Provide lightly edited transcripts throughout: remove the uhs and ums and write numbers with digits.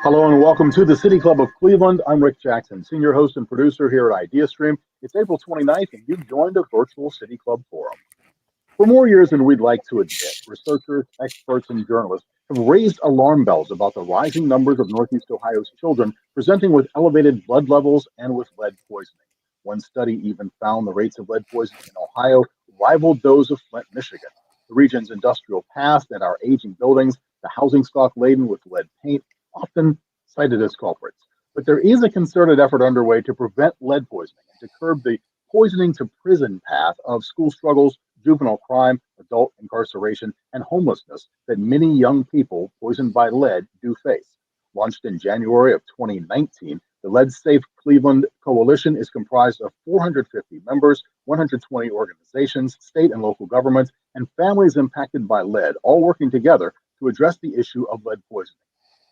Hello and welcome to the City Club of Cleveland. I'm Rick Jackson, senior host and producer here at IdeaStream. It's April 29th and you've joined a virtual City Club forum. For more years than we'd like to admit, researchers, experts, and journalists have raised alarm bells about the rising numbers of Northeast Ohio's children presenting with elevated blood levels and with lead poisoning. One study even found the rates of lead poisoning in Ohio rivaled those of Flint, Michigan. The region's industrial past and our aging buildings, the housing stock laden with lead paint, often cited as culprits. But there is a concerted effort underway to prevent lead poisoning and to curb the poisoning to prison path of school struggles, juvenile crime, adult incarceration, and homelessness that many young people poisoned by lead do face. Launched in January of 2019, the Lead Safe Cleveland Coalition is comprised of 450 members, 120 organizations, state and local governments, and families impacted by lead, all working together to address the issue of lead poisoning.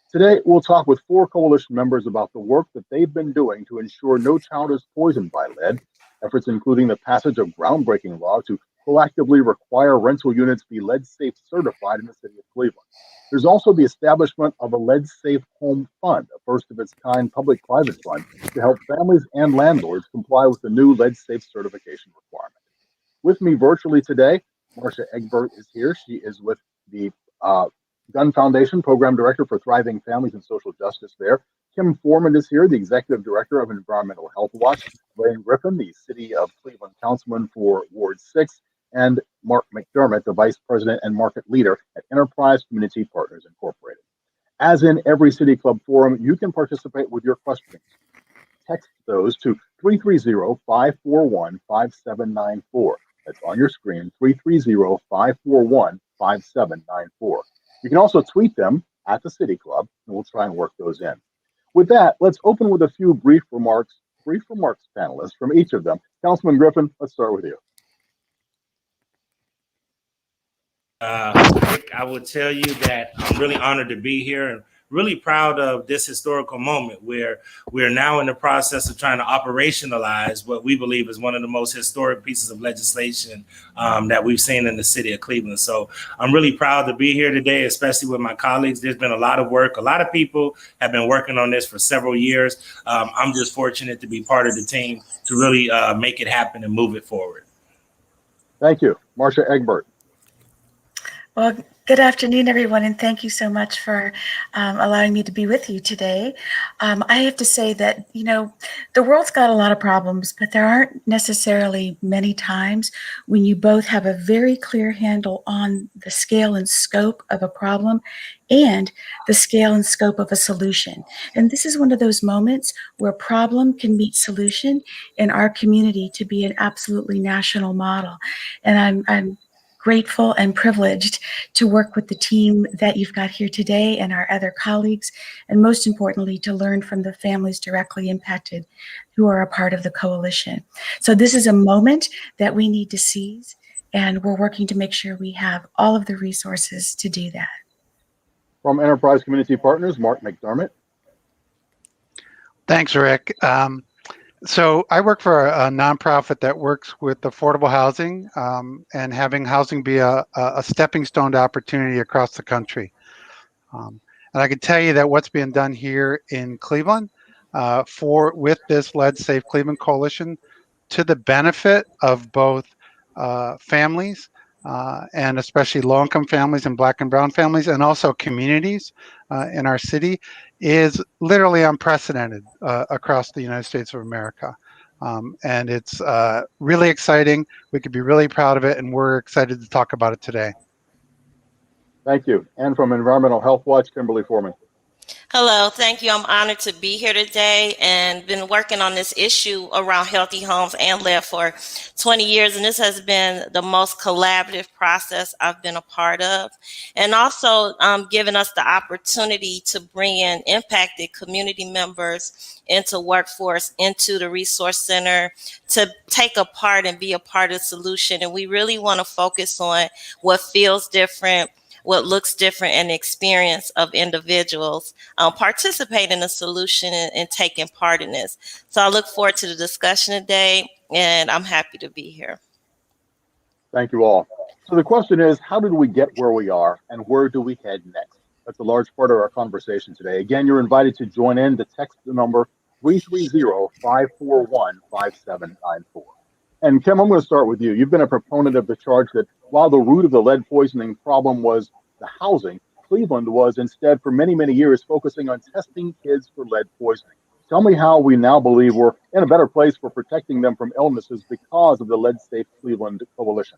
Today, we'll talk with 4 coalition members about the work that they've been doing to ensure no child is poisoned by lead, efforts including the passage of groundbreaking law to proactively require rental units be lead safe certified in the city of Cleveland. There's also the establishment of a lead safe home fund, a first of its kind public-private fund to help families and landlords comply with the new lead safe certification requirement. With me virtually today, Marcia Egbert is here. She is with the Gun Foundation, Program Director for Thriving Families and Social Justice there. Kim Foreman is here, the Executive Director of Environmental Health Watch. Wayne Griffin, the City of Cleveland Councilman for Ward 6. And Mark McDermott, the Vice President and Market Leader at Enterprise Community Partners Incorporated. As in every City Club forum, you can participate with your questions. Text those to 330-541-5794. That's on your screen, 330-541-5794. You can also tweet them at the City Club, and we'll try and work those in. With that, let's open with a few brief remarks, panelists from each of them. Councilman Griffin, let's start with you. Rick, I would tell you that I'm really honored to be here and really proud of this historical moment where we're now in the process of trying to operationalize what we believe is one of the most historic pieces of legislation that we've seen in the city of Cleveland. So I'm really proud to be here today, especially with my colleagues. There's been a lot of work. A lot of people have been working on this for several years. I'm just fortunate to be part of the team to really make it happen and move it forward. Thank you. Marcia Egbert. Well, good afternoon, everyone, and thank you so much for allowing me to be with you today. I have to say that, the world's got a lot of problems, but there aren't necessarily many times when you both have a very clear handle on the scale and scope of a problem and the scale and scope of a solution. And this is one of those moments where problem can meet solution in our community to be an absolutely national model. And I'm grateful and privileged to work with the team that you've got here today and our other colleagues, and most importantly, to learn from the families directly impacted who are a part of the coalition. So this is a moment that we need to seize, and we're working to make sure we have all of the resources to do that. From Enterprise Community Partners, Mark McDermott. Thanks, Rick. So I work for a nonprofit that works with affordable housing and having housing be a stepping stone to opportunity across the country. And I can tell you that what's being done here in Cleveland with this Lead Safe Cleveland Coalition to the benefit of both families and especially low-income families and Black and brown families and also communities in our city is literally unprecedented across the United States of America. And it's really exciting. We could be really proud of it, and we're excited to talk about it today. Thank you. And from Environmental Health Watch, Kimberly Foreman. Hello, thank you. I'm honored to be here today and been working on this issue around healthy homes and lead for 20 years. And this has been the most collaborative process I've been a part of. And also giving us the opportunity to bring in impacted community members into workforce, into the resource center, to take a part and be a part of the solution. And we really want to focus on what feels different, what looks different, and the experience of individuals participate in the solution and taking part in this. So I look forward to the discussion today, and I'm happy to be here. Thank you all. So the question is, how did we get where we are, and where do we head next? That's a large part of our conversation today. Again, you're invited to join in. The text the number 330-541-5794. And Kim, I'm going to start with you. You've been a proponent of the charge that while the root of the lead poisoning problem was the housing, Cleveland was instead for many, many years focusing on testing kids for lead poisoning. Tell me how we now believe we're in a better place for protecting them from illnesses because of the Lead Safe Cleveland Coalition.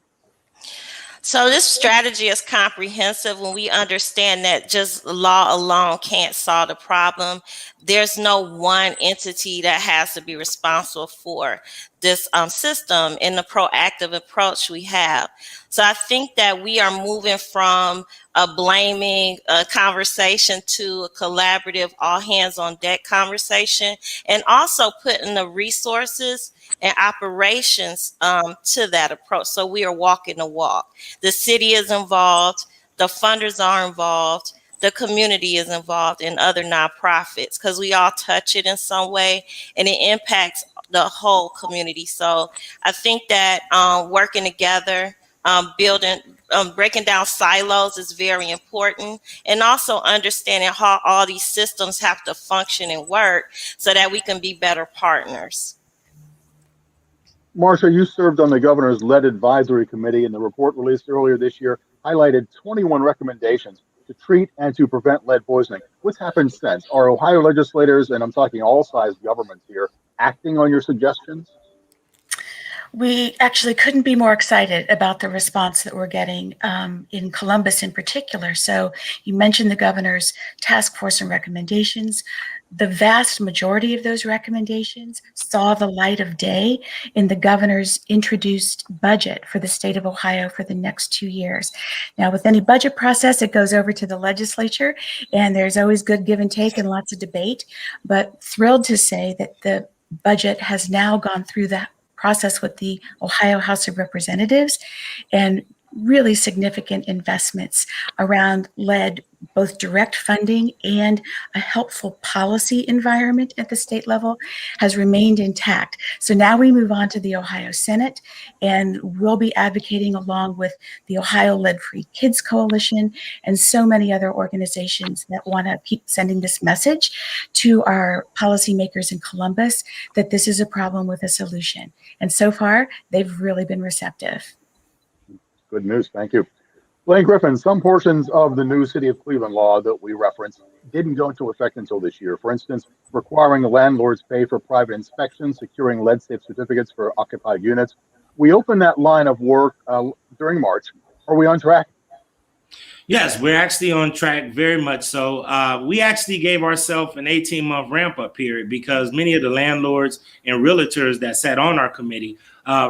So this strategy is comprehensive when we understand that just law alone can't solve the problem. There's no one entity that has to be responsible for this system in the proactive approach we have. So I think that we are moving from a blaming conversation to a collaborative, all hands on deck conversation, and also putting the resources and operations to that approach. So we are walking the walk. The city is involved, the funders are involved, the community is involved, and other nonprofits, because we all touch it in some way and it impacts the whole community. So I think that working together, breaking down silos is very important, and also understanding how all these systems have to function and work so that we can be better partners. Marcia, you served on the governor's lead advisory committee, and the report released earlier this year highlighted 21 recommendations to treat and to prevent lead poisoning. What's happened since? Are Ohio legislators, and I'm talking all size governments here, acting on your suggestions? We actually couldn't be more excited about the response that we're getting in Columbus in particular. So you mentioned the governor's task force and recommendations. The vast majority of those recommendations saw the light of day in the governor's introduced budget for the state of Ohio for the next 2 years. Now, with any budget process, it goes over to the legislature, and there's always good give and take and lots of debate, but thrilled to say that the budget has now gone through the process with the Ohio House of Representatives, and really significant investments around lead, both direct funding and a helpful policy environment at the state level has remained intact. So now we move on to the Ohio Senate, and we'll be advocating along with the Ohio Lead-Free Kids Coalition and so many other organizations that want to keep sending this message to our policymakers in Columbus that this is a problem with a solution. And so far, they've really been receptive. Good news. Thank you. Blaine Griffin, some portions of the new City of Cleveland law that we referenced didn't go into effect until this year. For instance, requiring landlords pay for private inspections, securing lead-safe certificates for occupied units. We opened that line of work during March. Are we on track? Yes, we're actually on track, very much so. We actually gave ourselves an 18-month ramp-up period because many of the landlords and realtors that sat on our committee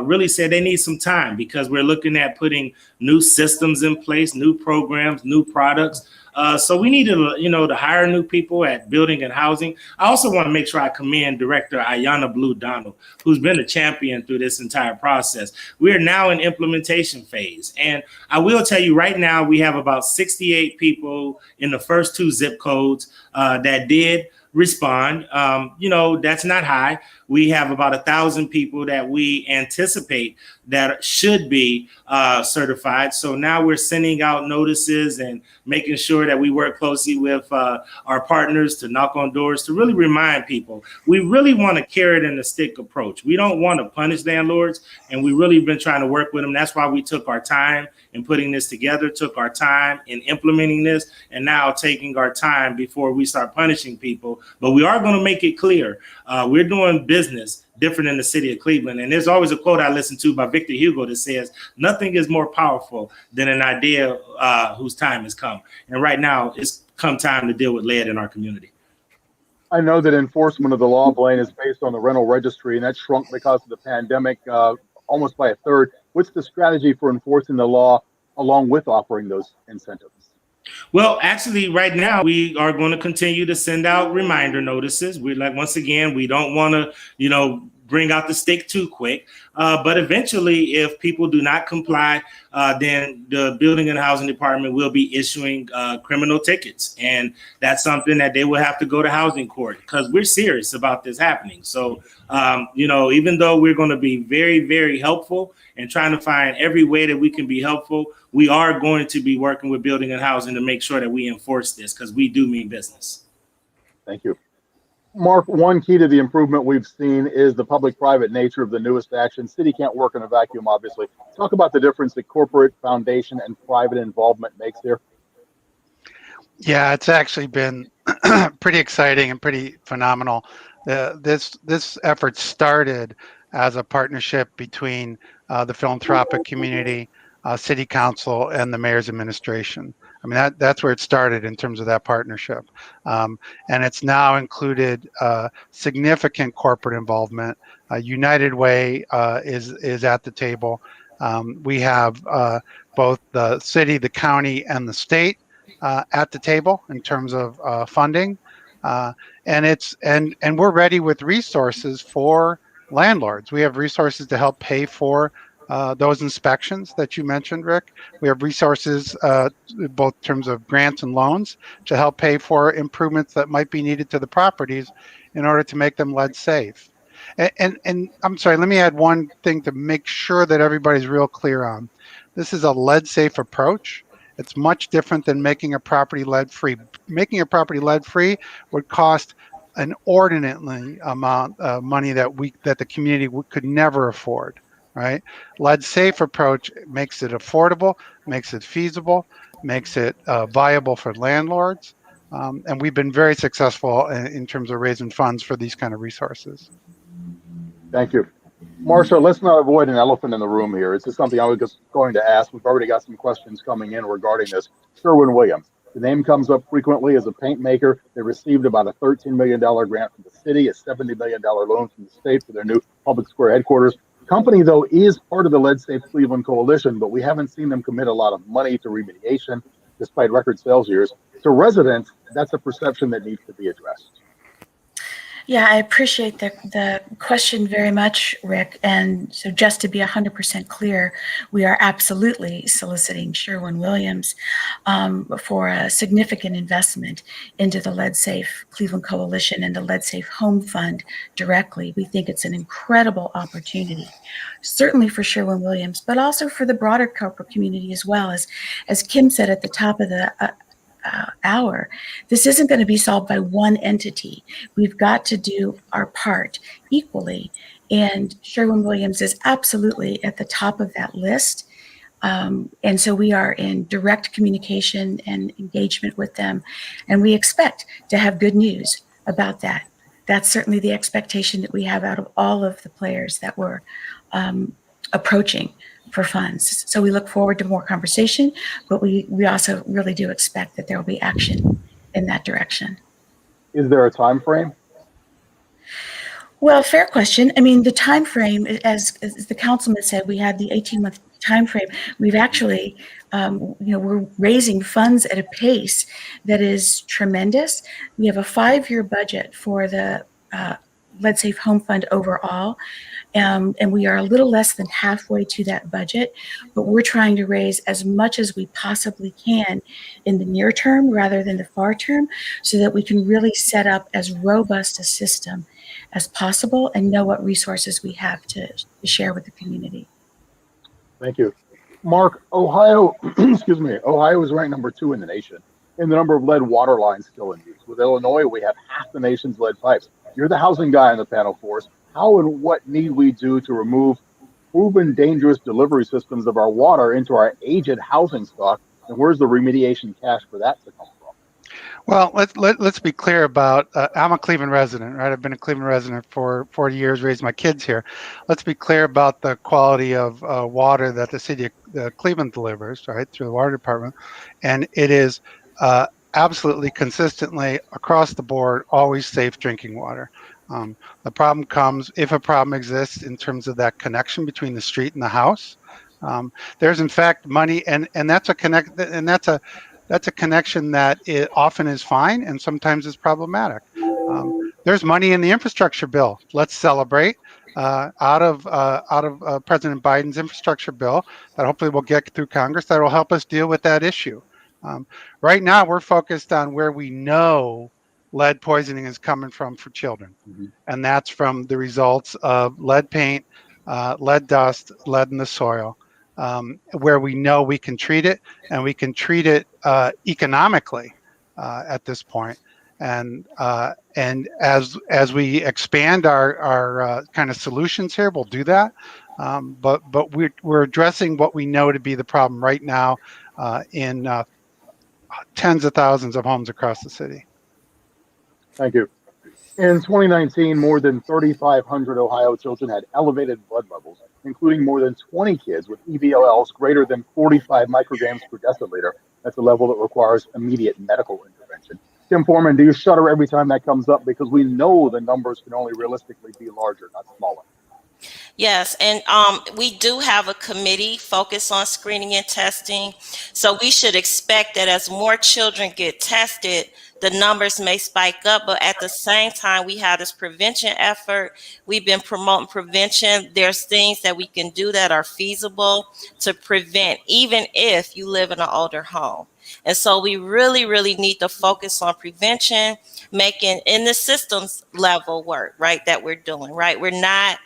really said they need some time because we're looking at putting new systems in place, new programs, new products. So we need to hire new people at building and housing. I also want to make sure I commend Director Ayanna Blue Donald, who's been a champion through this entire process. We are now in implementation phase. And I will tell you right now, we have about 68 people in the first 2 zip codes that did respond. That's not high. We have about 1,000 people that we anticipate that should be certified. So now we're sending out notices and making sure that we work closely with our partners to knock on doors to really remind people. We really want a carrot and a stick approach. We don't want to punish landlords, and we really been trying to work with them. That's why we took our time in putting this together, took our time in implementing this, and now taking our time before we start punishing people. But we are going to make it clear we're doing business different in the city of Cleveland. And there's always a quote I listen to by Victor Hugo that says, nothing is more powerful than an idea whose time has come. And right now it's come time to deal with lead in our community. I know that enforcement of the law, Blaine, is based on the rental registry, and that shrunk because of the pandemic almost by 1/3. What's the strategy for enforcing the law along with offering those incentives? Well, actually, right now, we are going to continue to send out reminder notices. Once again, we don't want to, bring out the stick too quick. But eventually, if people do not comply, then the building and housing department will be issuing criminal tickets. And that's something that they will have to go to housing court, because we're serious about this happening. So, even though we're going to be very, very helpful and trying to find every way that we can be helpful, we are going to be working with building and housing to make sure that we enforce this, because we do mean business. Thank you. Mark, one key to the improvement we've seen is the public-private nature of the newest action. City can't work in a vacuum, obviously. Talk about the difference that corporate, foundation, and private involvement makes here. Yeah, it's actually been pretty exciting and pretty phenomenal. This effort started as a partnership between the philanthropic community, city council, and the mayor's administration. I mean, that's where it started in terms of that partnership. And it's now included significant corporate involvement. United Way is at the table. We have both the city, the county, and the state at the table in terms of funding. And we're ready with resources for landlords. We have resources to help pay for those inspections that you mentioned, Rick. We have resources, both in terms of grants and loans, to help pay for improvements that might be needed to the properties in order to make them lead safe. And I'm sorry, let me add one thing to make sure that everybody's real clear on. This is a lead safe approach. It's much different than making a property lead free. Making a property lead free would cost an inordinately amount of money that the community could never afford. Right? Lead safe approach makes it affordable, makes it feasible, makes it viable for landlords. And we've been very successful in terms of raising funds for these kind of resources. Thank you. Marsha, let's not avoid an elephant in the room here. It's just something I was just going to ask. We've already got some questions coming in regarding this. Sherwin-Williams, the name comes up frequently as a paint maker. They received about a $13 million grant from the city, a $70 million loan from the state for their new public square headquarters. Company, though, is part of the Lead Safe Cleveland Coalition, but we haven't seen them commit a lot of money to remediation, despite record sales years. To residents, that's a perception that needs to be addressed. Yeah, I appreciate the question very much, Rick. And so just to be 100% clear, we are absolutely soliciting Sherwin-Williams for a significant investment into the Lead Safe Cleveland Coalition and the Lead Safe Home Fund directly. We think it's an incredible opportunity, certainly for Sherwin-Williams, but also for the broader corporate community as well. As Kim said at the top of the hour, this isn't going to be solved by one entity. We've got to do our part equally, and Sherwin-Williams is absolutely at the top of that list. And so we are in direct communication and engagement with them, and we expect to have good news about that. That's certainly the expectation that we have out of all of the players that we're approaching for funds. So we look forward to more conversation, but we also really do expect that there will be action in that direction. Is there a time frame? Well, fair question. I mean, the time frame, as the councilman said, we had the 18-month time frame. We've actually, we're raising funds at a pace that is tremendous. We have a 5-year budget for the Lead Safe Home Fund overall. And we are a little less than halfway to that budget, but we're trying to raise as much as we possibly can in the near term rather than the far term, so that we can really set up as robust a system as possible and know what resources we have to share with the community. Thank you. Mark, Ohio, excuse me, Ohio is ranked number 2 in the nation in the number of lead water lines still in use. With Illinois, we have half the nation's lead pipes. You're the housing guy on the panel for us. How and what need we do to remove proven dangerous delivery systems of our water into our aged housing stock? And where's the remediation cash for that to come from? Well, let's be clear about, I'm a Cleveland resident, right? I've been a Cleveland resident for 40 years, raised my kids here. Let's be clear about the quality of water that the city of Cleveland delivers, right, through the water department. And it is absolutely consistently across the board, always safe drinking water. The problem comes if a problem exists in terms of that connection between the street and the house. There's in fact money, and that's a connection that often is fine and sometimes is problematic. There's money in the infrastructure bill. Let's celebrate. out of President Biden's infrastructure bill that hopefully will get through Congress that will help us deal with that issue. Right now, we're focused on where we know lead poisoning is coming from for children, and that's from the results of lead paint, lead dust, lead in the soil, where we know we can treat it, and we can treat it economically at this point. And as we expand our kind of solutions here, we'll do that. But we're addressing what we know to be the problem right now in tens of thousands of homes across the city. Thank you. In 2019, more than 3,500 Ohio children had elevated blood levels, including more than 20 kids with EBLLs greater than 45 micrograms per deciliter. That's a level that requires immediate medical intervention. Tim Foreman, do you shudder every time that comes up? Because we know the numbers can only realistically be larger, not smaller. Yes, and we do have a committee focused on screening and testing. So we should expect that as more children get tested, the numbers may spike up, but at the same time, we have this prevention effort. We've been promoting prevention. There's things that we can do that are feasible to prevent, even if you live in an older home. And so we really, really need to focus on prevention, making in the systems level work, right, that we're doing, right? We're not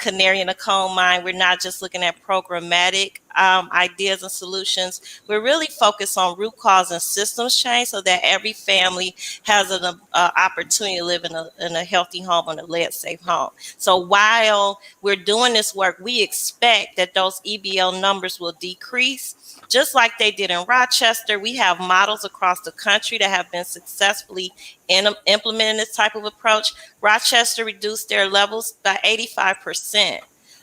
canary in a coal mine. We're not just looking at programmatic ideas and solutions. We're really focused on root cause and systems change so that every family has an opportunity to live in a healthy home and a lead safe home. So while we're doing this work, we expect that those EBL numbers will decrease. Just like they did in Rochester, we have models across the country that have been successfully implementing this type of approach. Rochester reduced their levels by 85%.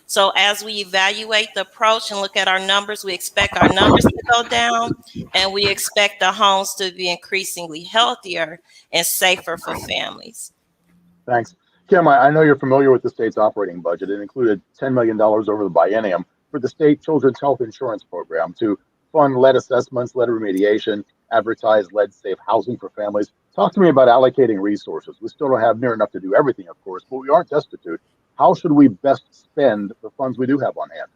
So as we evaluate the approach and look at our numbers, we expect our numbers to go down, and we expect the homes to be increasingly healthier and safer for families. Thanks. Kim, I know you're familiar with the state's operating budget. It included $10 million over the biennium for the state children's health insurance program to fund lead assessments, lead remediation, advertise lead-safe housing for families. Talk to me about allocating resources. We still don't have near enough to do everything, of course, but we aren't destitute. How should we best spend the funds we do have on hand?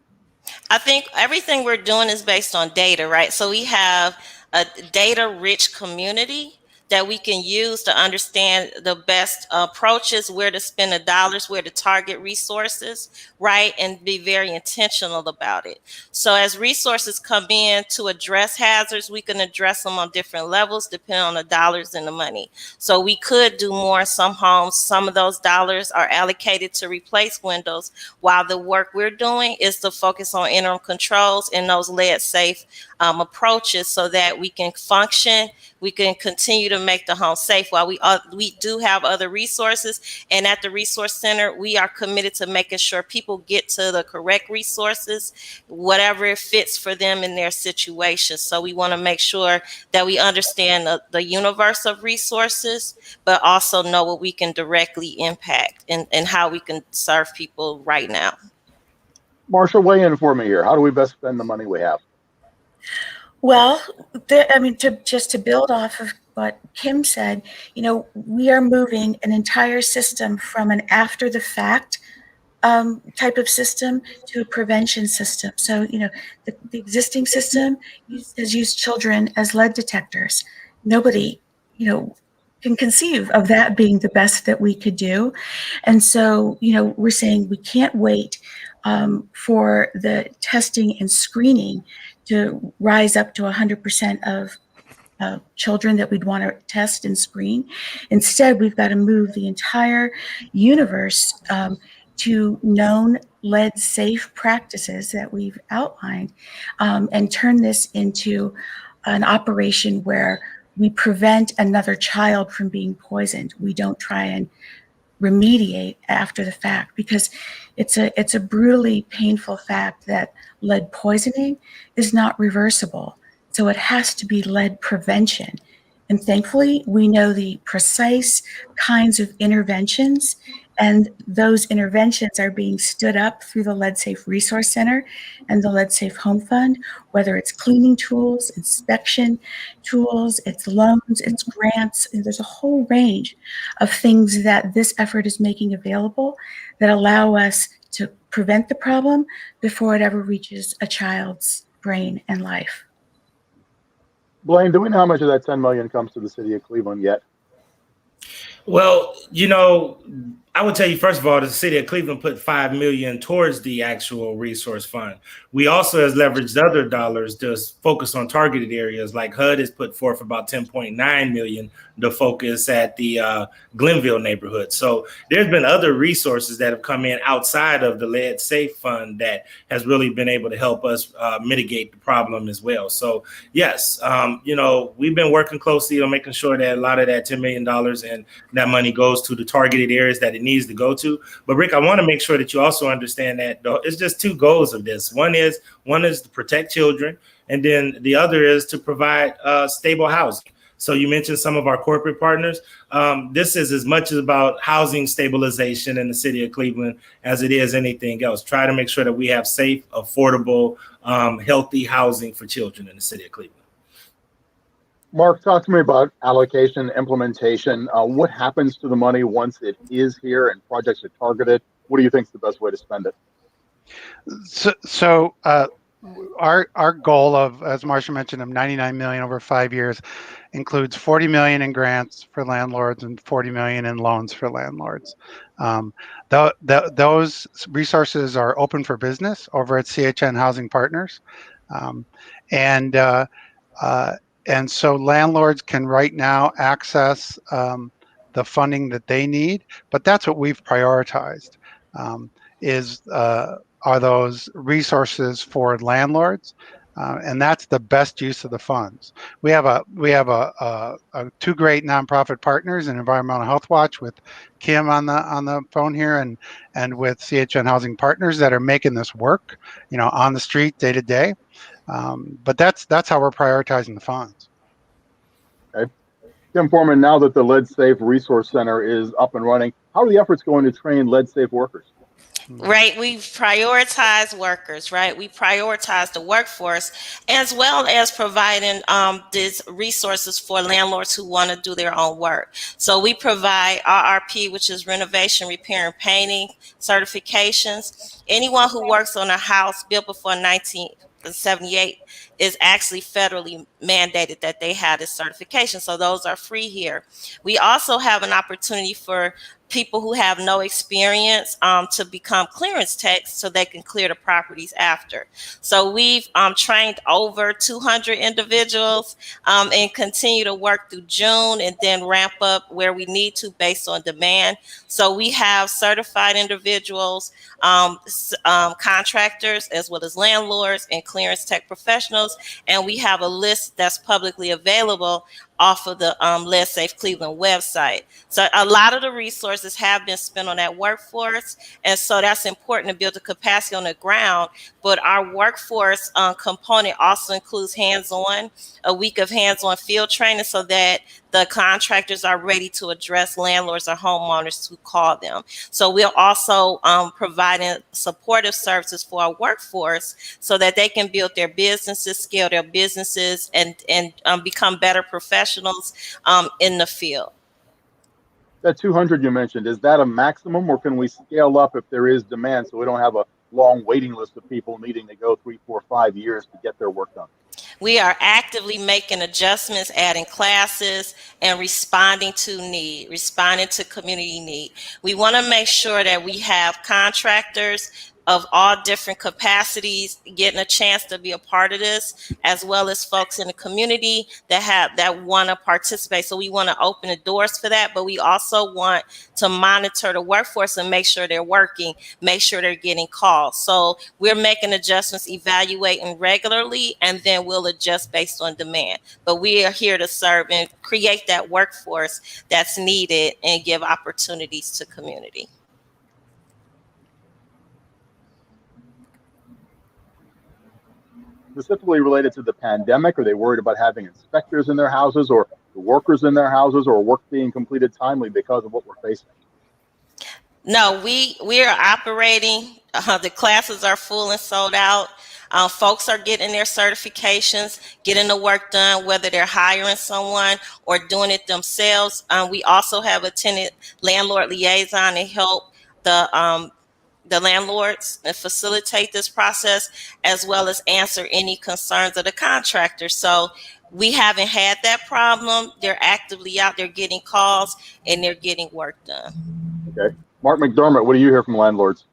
I think everything we're doing is based on data, right? So we have a data-rich community that we can use to understand the best approaches, where to spend the dollars, where to target resources, right? And be very intentional about it. So as resources come in to address hazards, we can address them on different levels depending on the dollars and the money. So we could do more in some homes. Some of those dollars are allocated to replace windows, while the work we're doing is to focus on interim controls and those lead safe approaches so that we can function, we can continue to make the home safe. While we do have other resources, and at the resource center, we are committed to making sure people get to the correct resources, whatever it fits for them in their situation. So we want to make sure that we understand the universe of resources, but also know what we can directly impact and how we can serve people right now. Marsha, weigh in for me here. How do we best spend the money we have? Well, to build off of what Kim said, we are moving an entire system from an after the fact type of system to a prevention system. So, the existing system has used children as lead detectors. Nobody, can conceive of that being the best that we could do. And so, we're saying we can't wait for the testing and screening to rise up to 100% of children that we'd want to test and screen. Instead, we've got to move the entire universe to known lead-safe practices that we've outlined, and turn this into an operation where we prevent another child from being poisoned. We don't try and remediate after the fact, because it's a brutally painful fact that lead poisoning is not reversible. So it has to be lead prevention. And thankfully, we know the precise kinds of interventions And those interventions are being stood up through the Lead Safe Resource Center and the Lead Safe Home Fund, whether it's cleaning tools, inspection tools, it's loans, it's grants, and there's a whole range of things that this effort is making available that allow us to prevent the problem before it ever reaches a child's brain and life. Blaine, do we know how much of that 10 million comes to the city of Cleveland yet? Well, I would tell you, first of all, the city of Cleveland put $5 million towards the actual resource fund. We also has leveraged other dollars to focus on targeted areas, like HUD has put forth about $10.9 million to focus at the Glenville neighborhood. So there's been other resources that have come in outside of the Lead Safe Fund that has really been able to help us mitigate the problem as well. So yes, we've been working closely on making sure that a lot of that $10 million and that money goes to the targeted areas that it needs to go to. But Rick, I want to make sure that you also understand that it's just two goals of this. One is to protect children, and then the other is to provide stable housing. So you mentioned some of our corporate partners. This is as much about housing stabilization in the city of Cleveland as it is anything else. Try to make sure that we have safe, affordable, healthy housing for children in the city of Cleveland. Mark, talk to me about allocation, implementation. What happens to the money once it is here and projects are targeted? What do you think is the best way to spend it? So our goal of, as Marcia mentioned, of 99 million over 5 years includes 40 million in grants for landlords and 40 million in loans for landlords. Those resources are open for business over at CHN Housing Partners, and so landlords can right now access the funding that they need, but that's what we've prioritized. Are those resources for landlords, and that's the best use of the funds. We have two great nonprofit partners in Environmental Health Watch with Kim on the phone here, and with CHN Housing Partners that are making this work, on the street day to day. But that's how we're prioritizing the funds. Okay. Tim Foreman, now that the Lead Safe Resource Center is up and running, how are the efforts going to train lead safe workers? Right. We prioritize workers, right? We prioritize the workforce, as well as providing these resources for landlords who want to do their own work. So we provide RRP, which is renovation, repair, and painting certifications. Anyone who works on a house built before 1978 is actually federally mandated that they have this certification. So those are free here. We also have an opportunity for people who have no experience to become clearance techs so they can clear the properties after. So we've trained over 200 individuals and continue to work through June and then ramp up where we need to based on demand. So we have certified individuals, contractors, as well as landlords and clearance tech professionals. And we have a list that's publicly available off of the Lead Safe Cleveland website. So a lot of the resources have been spent on that workforce. And so that's important to build the capacity on the ground. But our workforce component also includes hands-on, a week of hands-on field training so that the contractors are ready to address landlords or homeowners who call them. So we're also providing supportive services for our workforce so that they can build their businesses, scale their businesses, and become better professionals in the field. That 200 you mentioned, is that a maximum, or can we scale up if there is demand so we don't have a long waiting list of people needing to go 3, 4, 5 years to get their work done? We are actively making adjustments, adding classes, and responding to need, responding to community need. We want to make sure that we have contractors of all different capacities getting a chance to be a part of this, as well as folks in the community that want to participate. So we want to open the doors for that, but we also want to monitor the workforce and make sure they're working, make sure they're getting calls. So we're making adjustments, evaluating regularly, and then we'll adjust based on demand. But we are here to serve and create that workforce that's needed and give opportunities to community. Specifically related to the pandemic, are they worried about having inspectors in their houses or the workers in their houses or work being completed timely because of what we're facing? No, we are operating. The classes are full and sold out. Folks are getting their certifications, getting the work done, whether they're hiring someone or doing it themselves. We also have a tenant landlord liaison to help the landlords and facilitate this process, as well as answer any concerns of the contractor. So we haven't had that problem. They're actively out there getting calls and they're getting work done. Okay. Mark McDermott, what do you hear from landlords?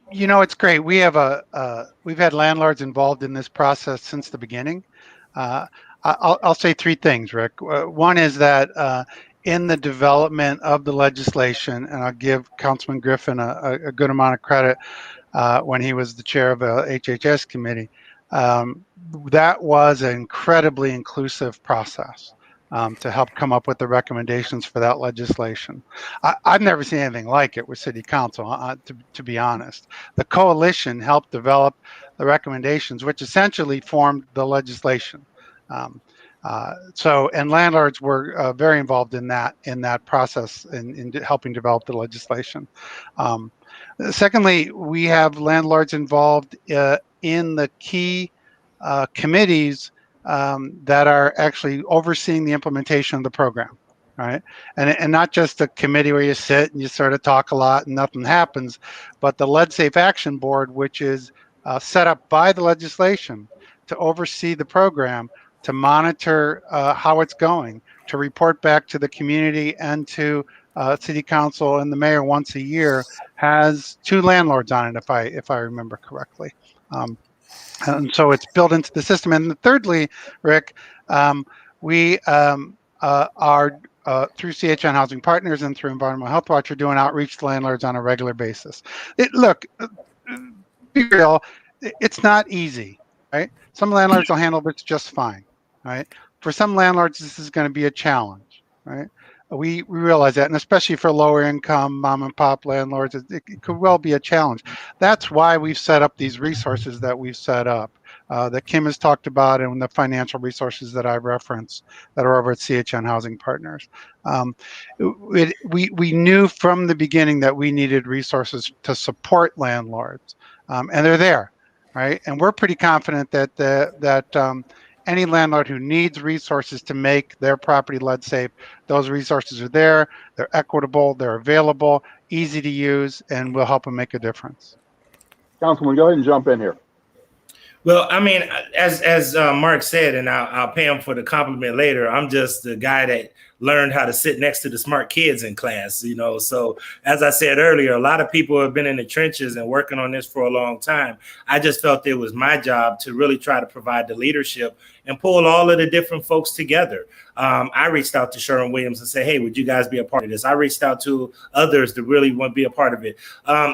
It's great. We have we've had landlords involved in this process since the beginning. I'll say three things, Rick. One is that in the development of the legislation, and I'll give Councilman Griffin a good amount of credit when he was the chair of the HHS committee. That was an incredibly inclusive process to help come up with the recommendations for that legislation. I've never seen anything like it with City Council, to be honest. The coalition helped develop the recommendations, which essentially formed the legislation. And landlords were very involved in that process in helping develop the legislation. Secondly, we have landlords involved in the key committees that are actually overseeing the implementation of the program, right? And not just a committee where you sit and you sort of talk a lot and nothing happens, but the Lead Safe Action Board, which is set up by the legislation to oversee the program, to monitor how it's going, to report back to the community and to City Council and the mayor once a year, has 2 landlords on it, if I remember correctly. And so it's built into the system. And thirdly, Rick, we are through CHN Housing Partners and through Environmental Health Watch are doing outreach to landlords on a regular basis. Look, be real, it's not easy, right? Some landlords will handle this just fine, right? For some landlords, this is going to be a challenge, right? We realize that, and especially for lower income mom and pop landlords, it could well be a challenge. That's why we've set up these resources that we've set up, that Kim has talked about, and the financial resources that I've referenced that are over at CHN Housing Partners. We knew from the beginning that we needed resources to support landlords, and they're there, right? And we're pretty confident that any landlord who needs resources to make their property lead safe, those resources are there, they're equitable, they're available, easy to use, and will help them make a difference. Councilman, go ahead and jump in here. Well, I mean, as Mark said, and I'll pay him for the compliment later, I'm just the guy that learned how to sit next to the smart kids in class, So as I said earlier, a lot of people have been in the trenches and working on this for a long time. I just felt it was my job to really try to provide the leadership and pull all of the different folks together. I reached out to Sherwin-Williams and said, hey, would you guys be a part of this? I reached out to others that really want to be a part of it.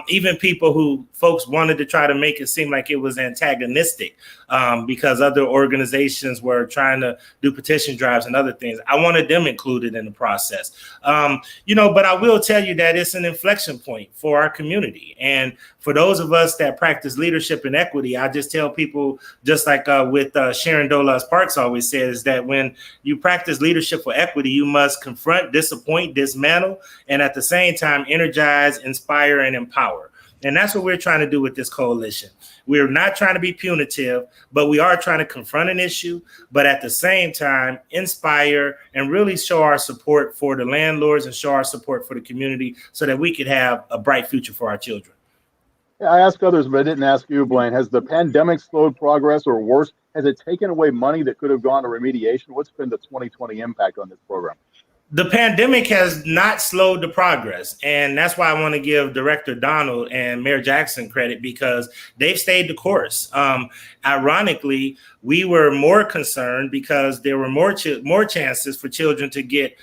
Even people who folks wanted to try to make it seem like it was antagonistic because other organizations were trying to do petition drives and other things. I wanted them included in the process. But I will tell you that it's an inflection point for our community. And for those of us that practice leadership and equity, I just tell people, just like with Sharon Dolas Parks always says, that when you practice leadership for equity, you must confront, disappoint, dismantle, and at the same time, energize, inspire, and empower. And that's what we're trying to do with this coalition. We're not trying to be punitive, but we are trying to confront an issue, but at the same time, inspire and really show our support for the landlords and show our support for the community so that we could have a bright future for our children. I asked others, but I didn't ask you, Blaine. Has the pandemic slowed progress, or worse, has it taken away money that could have gone to remediation? What's been the 2020 impact on this program? The pandemic has not slowed the progress. And that's why I want to give Director Donald and Mayor Jackson credit, because they've stayed the course. Ironically, we were more concerned because there were more chances for children to get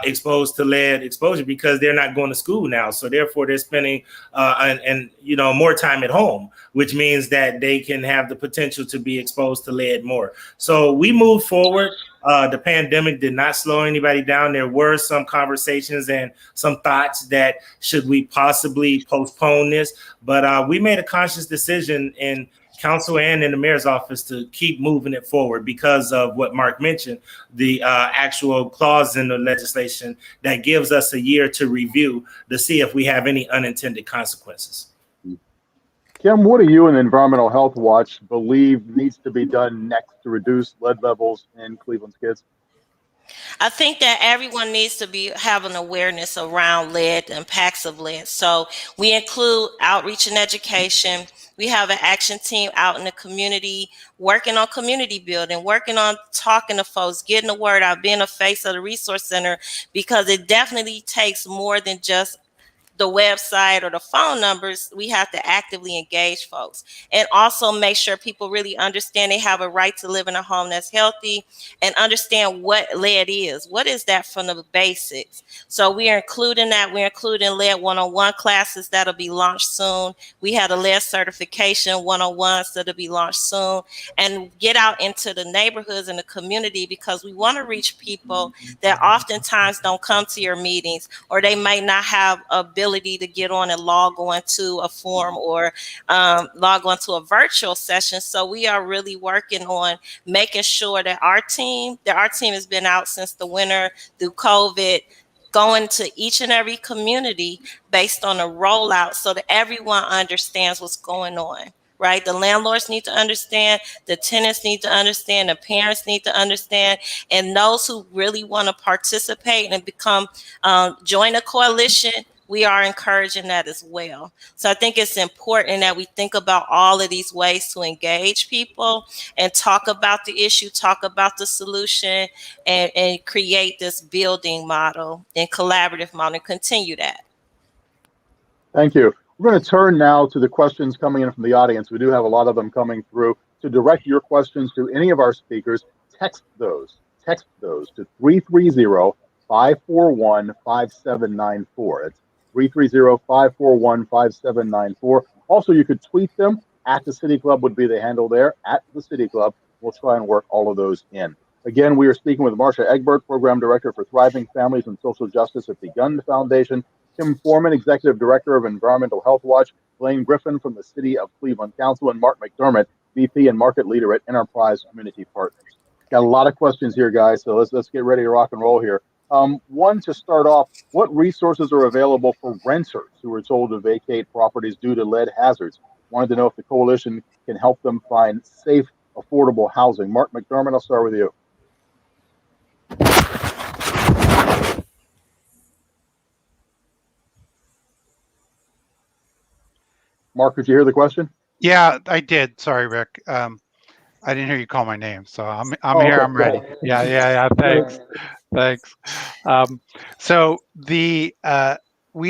exposed to lead exposure because they're not going to school now. So therefore, they're spending more time at home, which means that they can have the potential to be exposed to lead more. So we moved forward. The pandemic did not slow anybody down. There were some conversations and some thoughts that should we possibly postpone this, but we made a conscious decision in council and in the mayor's office to keep moving it forward because of what Mark mentioned, the actual clause in the legislation that gives us a year to review to see if we have any unintended consequences. Kim, what do you and Environmental Health Watch believe needs to be done next to reduce lead levels in Cleveland's kids? I think that everyone needs to have an awareness around lead, the impacts of lead. So we include outreach and education. We have an action team out in the community working on community building, working on talking to folks, getting the word out, being a face of the resource center, because it definitely takes more than just the website or the phone numbers. We have to actively engage folks and also make sure people really understand they have a right to live in a home that's healthy and understand what lead is. What is that from the basics? So we are including that. We're including lead 101 classes that'll be launched soon. We had a lead certification 101s that'll be launched soon, and get out into the neighborhoods and the community, because we want to reach people that oftentimes don't come to your meetings, or they might not have ability to get on and log on to a forum or log on to a virtual session. So we are really working on making sure that our team has been out since the winter through COVID, going to each and every community based on a rollout so that everyone understands what's going on. Right? The landlords need to understand, the tenants need to understand, the parents need to understand, and those who really want to participate and become, join a coalition, we are encouraging that as well. So I think it's important that we think about all of these ways to engage people and talk about the issue, talk about the solution, and create this building model and collaborative model and continue that. Thank you. We're going to turn now to the questions coming in from the audience. We do have a lot of them coming through. To direct your questions to any of our speakers, text those to 330-541-5794. It's 330-541-5794. Also, you could tweet them at the City Club would be the handle there, at the City Club. We'll try and work all of those in. Again, we are speaking with Marcia Egbert, Program Director for Thriving Families and Social Justice at the Young Foundation, Tim Foreman, Executive Director of Environmental Health Watch, Blaine Griffin from the City of Cleveland Council, and Mark McDermott, VP and Market Leader at Enterprise Community Partners. Got a lot of questions here, guys, so let's get ready to rock and roll here. One, to start off, what resources are available for renters who are told to vacate properties due to lead hazards? Wanted to know if the coalition can help them find safe, affordable housing. Mark McDermott, I'll start with you. Mark, did you hear the question? Yeah, I did. Sorry, Rick. I didn't hear you call my name, so I'm here. Okay. I'm ready. Yeah. Thanks. So we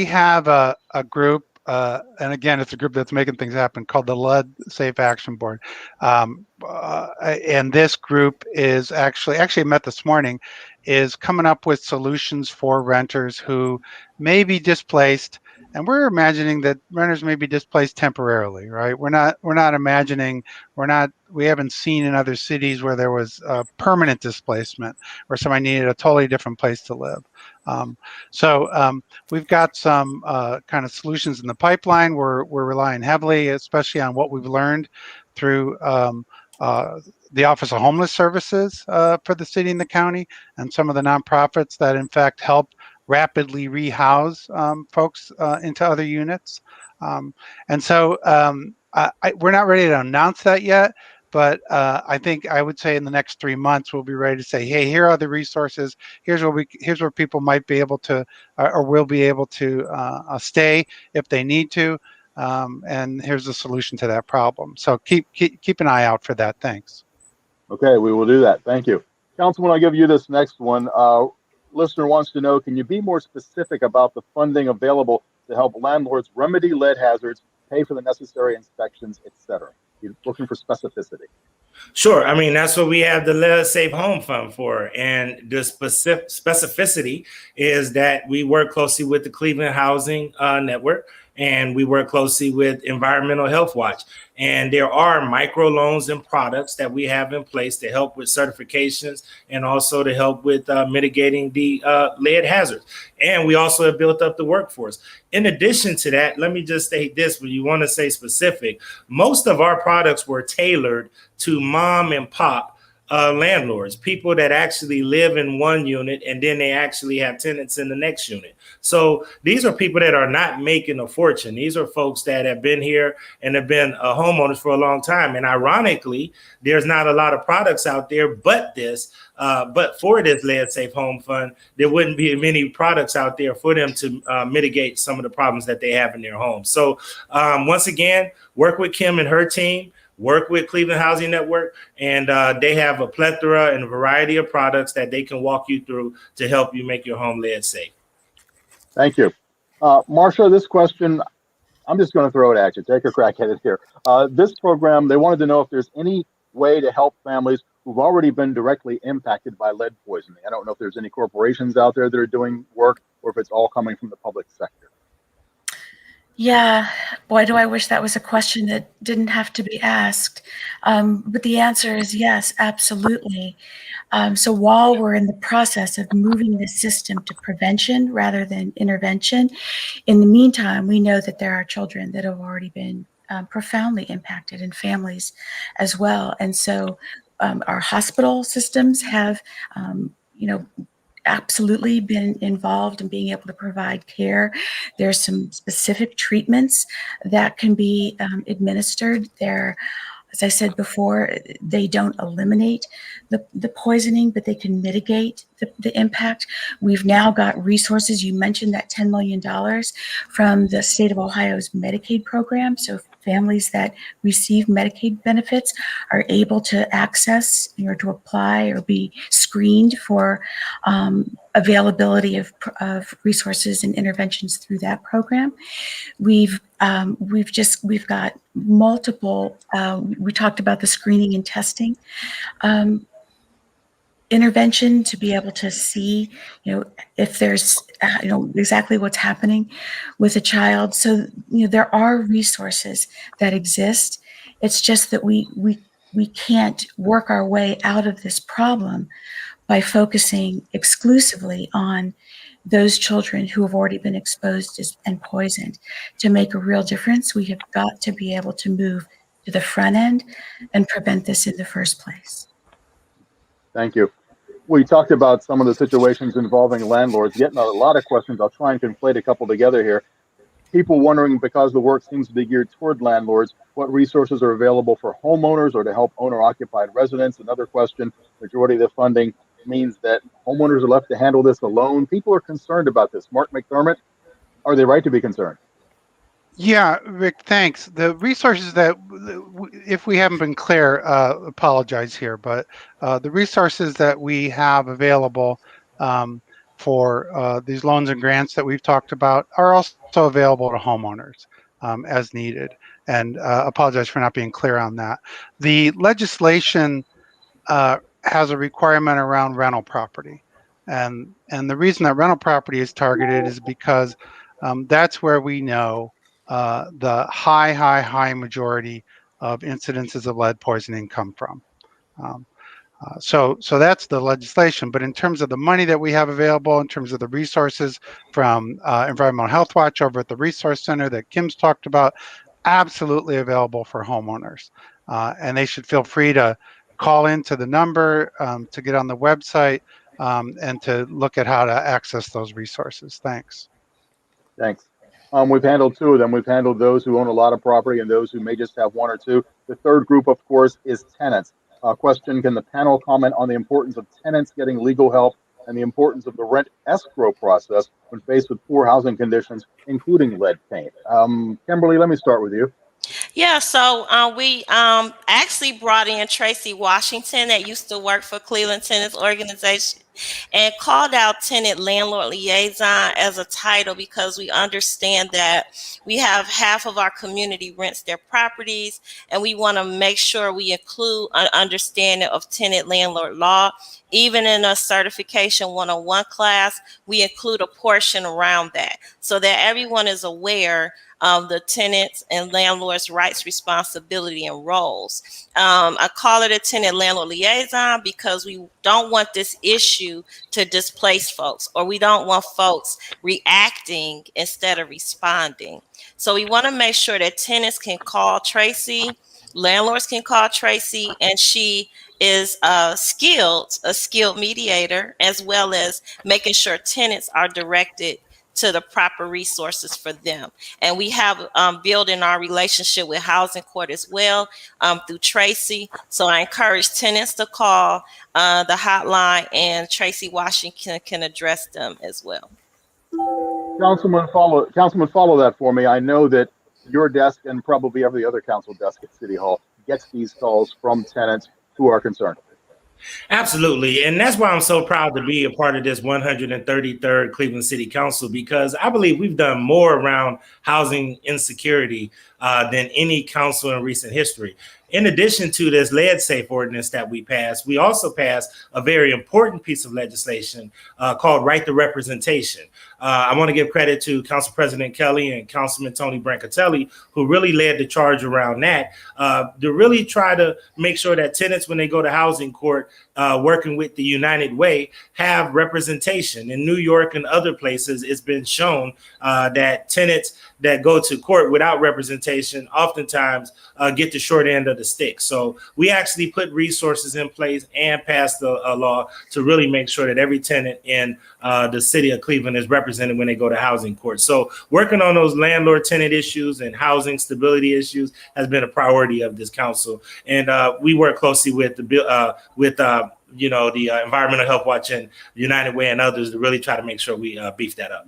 have a group, and again, it's a group that's making things happen, called the Lead Safe Action Board. And this group is actually met this morning, is coming up with solutions for renters who may be displaced. And we're imagining that renters may be displaced temporarily, right? We haven't seen in other cities where there was permanent displacement, where somebody needed a totally different place to live. So we've got some kind of solutions in the pipeline. We're relying heavily, especially on what we've learned through the Office of Homeless Services for the city and the county, and some of the nonprofits that in fact help rapidly rehouse folks into other units. And so we're not ready to announce that yet, but I think I would say in the next 3 months, we'll be ready to say, hey, here are the resources. Here's where people might be able to, or will be able to stay if they need to. And here's the solution to that problem. So keep an eye out for that. Thanks. Okay, we will do that. Thank you. Councilman, I'll give you this next one. Listener wants to know, can you be more specific about the funding available to help landlords remedy lead hazards, pay for the necessary inspections, etc.? You're looking for specificity. Sure. I mean, that's what we have the Lead Safe Home Fund for. And the specificity is that we work closely with the Cleveland Housing Network, and we work closely with Environmental Health Watch. And there are microloans and products that we have in place to help with certifications and also to help with mitigating the lead hazards. And we also have built up the workforce. In addition to that, let me just state this, when you want to say specific, most of our products were tailored to mom and pop landlords, people that actually live in one unit and then they actually have tenants in the next unit. So these are people that are not making a fortune. These are folks that have been here and have been homeowners for a long time. And ironically, there's not a lot of products out there but for this Lead Safe Home Fund, there wouldn't be many products out there for them to mitigate some of the problems that they have in their homes. So once again, work with Kim and her team. Work with Cleveland Housing Network, and they have a plethora and a variety of products that they can walk you through to help you make your home lead safe. Thank you. Marsha, this question, I'm just going to throw it at you. Take a crack at it here. This program, they wanted to know if there's any way to help families who've already been directly impacted by lead poisoning. I don't know if there's any corporations out there that are doing work or if it's all coming from the public sector. Yeah, boy, do I wish that was a question that didn't have to be asked. But the answer is yes, absolutely. So while we're in the process of moving the system to prevention rather than intervention, in the meantime, we know that there are children that have already been profoundly impacted, and families as well. And so our hospital systems have, absolutely been involved in being able to provide care. There's some specific treatments that can be administered there. As I said before, they don't eliminate the poisoning, but they can mitigate the impact. We've now got resources. You mentioned that $10 million from the state of Ohio's Medicaid program. So families that receive Medicaid benefits are able to access or to apply or be screened for availability of resources and interventions through that program. We've got multiple. We talked about the screening and testing intervention to be able to see, if there's, exactly what's happening with a child. So, there are resources that exist. It's just that we can't work our way out of this problem by focusing exclusively on those children who have already been exposed and poisoned. To make a real difference, we have got to be able to move to the front end and prevent this in the first place. Thank you. We talked about some of the situations involving landlords, getting a lot of questions. I'll try and conflate a couple together here. People wondering, because the work seems to be geared toward landlords, what resources are available for homeowners or to help owner-occupied residents. Another question, majority of the funding means that homeowners are left to handle this alone. People are concerned about this. Mark McDermott, are they right to be concerned? Yeah, Rick, thanks. The resources that, if we haven't been clear, apologize here, but the resources that we have available for these loans and grants that we've talked about are also available to homeowners as needed. And apologize for not being clear on that. The legislation has a requirement around rental property. And the reason that rental property is targeted is because that's where we know the high majority of incidences of lead poisoning come from. So that's the legislation. But in terms of the money that we have available, in terms of the resources from Environmental Health Watch over at the Resource Center that Kim's talked about, absolutely available for homeowners. And they should feel free to call into the number, to get on the website, and to look at how to access those resources. Thanks. Thanks. We've handled two of them. We've handled those who own a lot of property and those who may just have one or two. The third group, of course, is tenants. Question, can the panel comment on the importance of tenants getting legal help and the importance of the rent escrow process when faced with poor housing conditions, including lead paint? Kimberly, let me start with you. Yeah, so we actually brought in Tracy Washington that used to work for Cleveland Tenants Organization and called out tenant landlord liaison as a title because we understand that we have half of our community rents their properties, and we want to make sure we include an understanding of tenant landlord law. Even in a certification 101 class, we include a portion around that so that everyone is aware the tenants and landlords' rights, responsibility, and roles. I call it a tenant landlord liaison because we don't want this issue to displace folks, or we don't want folks reacting instead of responding. So we want to make sure that tenants can call Tracy, landlords can call Tracy, and she is a skilled mediator, as well as making sure tenants are directed to the proper resources for them. And we have building our relationship with Housing Court as well through Tracy. So I encourage tenants to call the hotline, and Tracy Washington can address them as well. Councilman, follow that for me. I know that your desk and probably every other council desk at City Hall gets these calls from tenants who are concerned. Absolutely. And that's why I'm so proud to be a part of this 133rd Cleveland City Council, because I believe we've done more around housing insecurity than any council in recent history. In addition to this lead safe ordinance that we passed, we also passed a very important piece of legislation called Right to Representation. I want to give credit to Council President Kelly and Councilman Tony Brancatelli, who really led the charge around that, to really try to make sure that tenants, when they go to housing court, working with the United Way, have representation. In New York and other places, it's been shown that tenants that go to court without representation oftentimes get the short end of the stick. So we actually put resources in place and passed a law to really make sure that every tenant in the city of Cleveland is represented when they go to housing court. So working on those landlord tenant issues and housing stability issues has been a priority of this council. And we work closely with the Environmental Health Watch and United Way and others to really try to make sure we beef that up.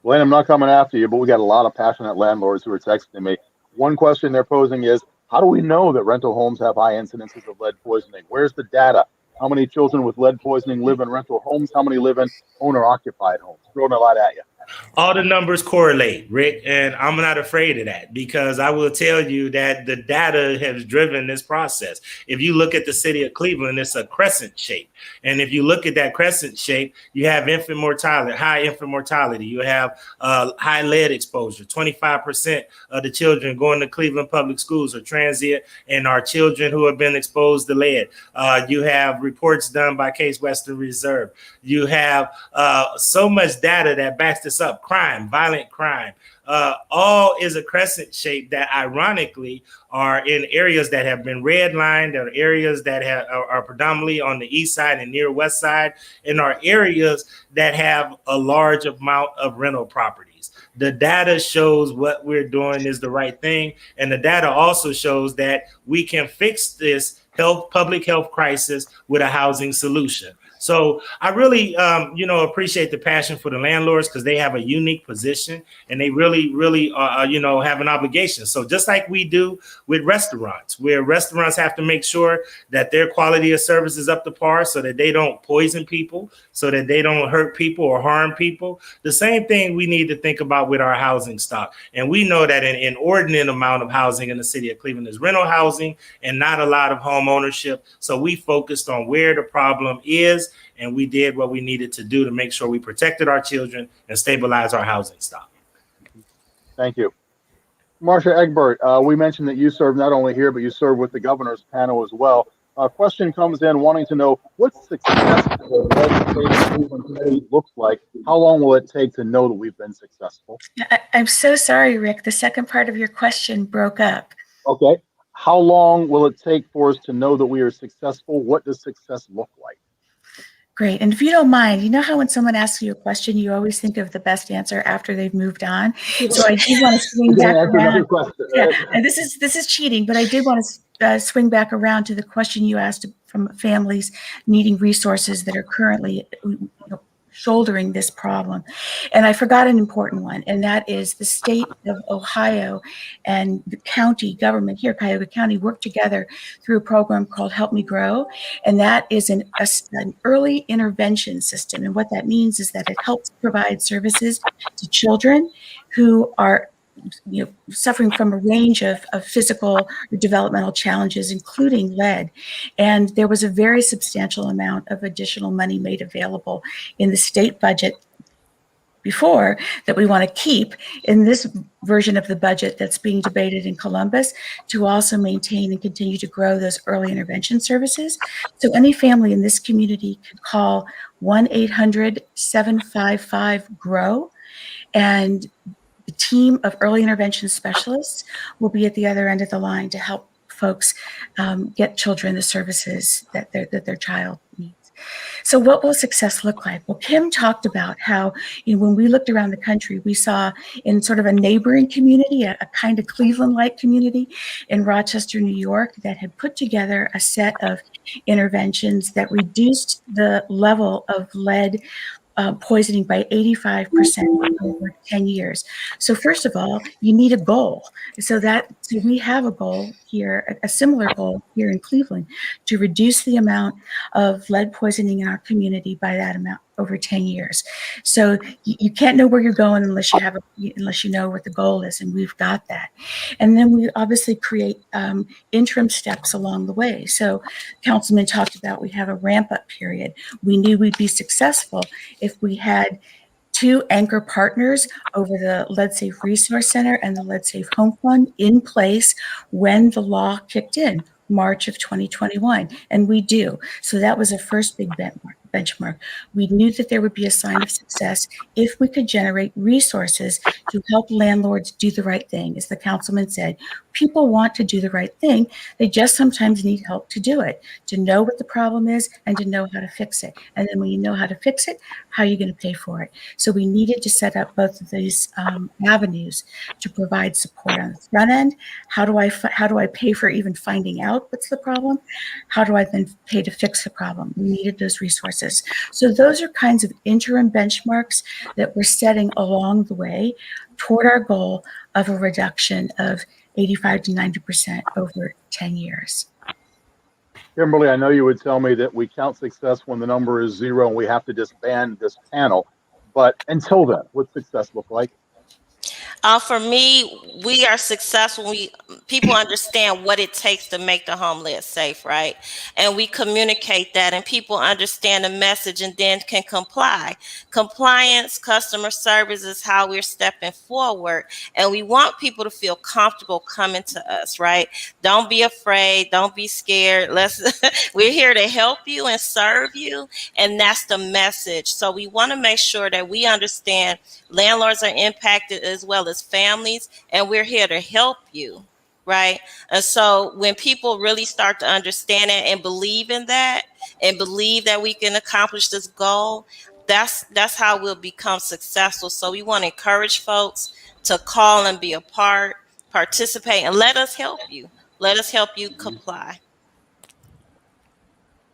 Wayne, I'm not coming after you, but we got a lot of passionate landlords who are texting me. One question they're posing is, how do we know that rental homes have high incidences of lead poisoning? Where's the data? How many children with lead poisoning live in rental homes? How many live in owner-occupied homes? Throwing a lot at you. All the numbers correlate, Rick, and I'm not afraid of that, because I will tell you that the data has driven this process. If you look at the city of Cleveland, it's a crescent shape. And if you look at that crescent shape, you have infant mortality, high infant mortality. You have high lead exposure. 25% of the children going to Cleveland public schools are transient and are children who have been exposed to lead. You have reports done by Case Western Reserve. You have so much data that backs this up. Crime, violent crime, all is a crescent shape that ironically are in areas that have been redlined, or areas that are predominantly on the east side and near west side, and are areas that have a large amount of rental properties. The data shows what we're doing is the right thing. And the data also shows that we can fix this public health crisis with a housing solution. So I really, appreciate the passion for the landlords, because they have a unique position and they really, have an obligation. So just like we do with restaurants, where restaurants have to make sure that their quality of service is up to par so that they don't poison people, so that they don't hurt people or harm people. The same thing we need to think about with our housing stock. And we know that an inordinate amount of housing in the city of Cleveland is rental housing and not a lot of home ownership. So we focused on where the problem is, and we did what we needed to do to make sure we protected our children and stabilize our housing stock. Thank you. Marcia Egbert, we mentioned that you serve not only here, but you serve with the governor's panel as well. A question comes in wanting to know what success for the legislative Cleveland committee looks like. How long will it take to know that we've been successful? I'm so sorry, Rick. The second part of your question broke up. Okay. How long will it take for us to know that we are successful? What does success look like? Great. And if you don't mind, you know how when someone asks you a question, you always think of the best answer after they've moved on. So I do want to swing back around. Yeah, and this is cheating, but I did want to swing back around to the question you asked from families needing resources that are currently shouldering this problem. And I forgot an important one, and that is the state of Ohio and the county government here, Cuyahoga County, work together through a program called Help Me Grow. And that is an early intervention system. And what that means is that it helps provide services to children who are suffering from a range of physical or developmental challenges, including lead. And there was a very substantial amount of additional money made available in the state budget before that we want to keep in this version of the budget that's being debated in Columbus, to also maintain and continue to grow those early intervention services. So any family in this community could call 1-800-755-GROW, and the team of early intervention specialists will be at the other end of the line to help folks get children the services that their child needs. So what will success look like? Well, Kim talked about how, when we looked around the country, we saw in sort of a neighboring community, a kind of Cleveland-like community in Rochester, New York, that had put together a set of interventions that reduced the level of lead poisoning by 85% over 10 years. So first of all, you need a goal. So we have a goal here, a similar goal here in Cleveland, to reduce the amount of lead poisoning in our community by that amount over 10 years. So you can't know where you're going unless you know what the goal is, and we've got that. And then we obviously create interim steps along the way. So Councilman talked about, we have a ramp up period. We knew we'd be successful if we had 2 anchor partners over the Lead Safe Resource Center and the Lead Safe Home Fund in place when the law kicked in, March of 2021, and we do. So that was a first big benchmark. We knew that there would be a sign of success if we could generate resources to help landlords do the right thing. As the councilman said, people want to do the right thing. They just sometimes need help to do it, to know what the problem is and to know how to fix it. And then when you know how to fix it, how are you going to pay for it? So we needed to set up both of these avenues to provide support on the front end. How do I pay for even finding out what's the problem? How do I then pay to fix the problem? We needed those resources. So those are kinds of interim benchmarks that we're setting along the way toward our goal of a reduction of 85 to 90% over 10 years. Kimberly, I know you would tell me that we count success when the number is 0 and we have to disband this panel. But until then, what's success look like? For me, we are successful when people understand what it takes to make the homeland safe, right? And we communicate that, and people understand the message and then can comply. Compliance, customer service is how we're stepping forward, and we want people to feel comfortable coming to us, right? Don't be afraid. Don't be scared. We're here to help you and serve you, and that's the message. So we want to make sure that we understand landlords are impacted as well as families, and we're here to help you, right? And so when people really start to understand it and believe in that, and believe that we can accomplish this goal, that's how we'll become successful. So we want to encourage folks to call and be a part, participate, and let us help you. Let us help you comply.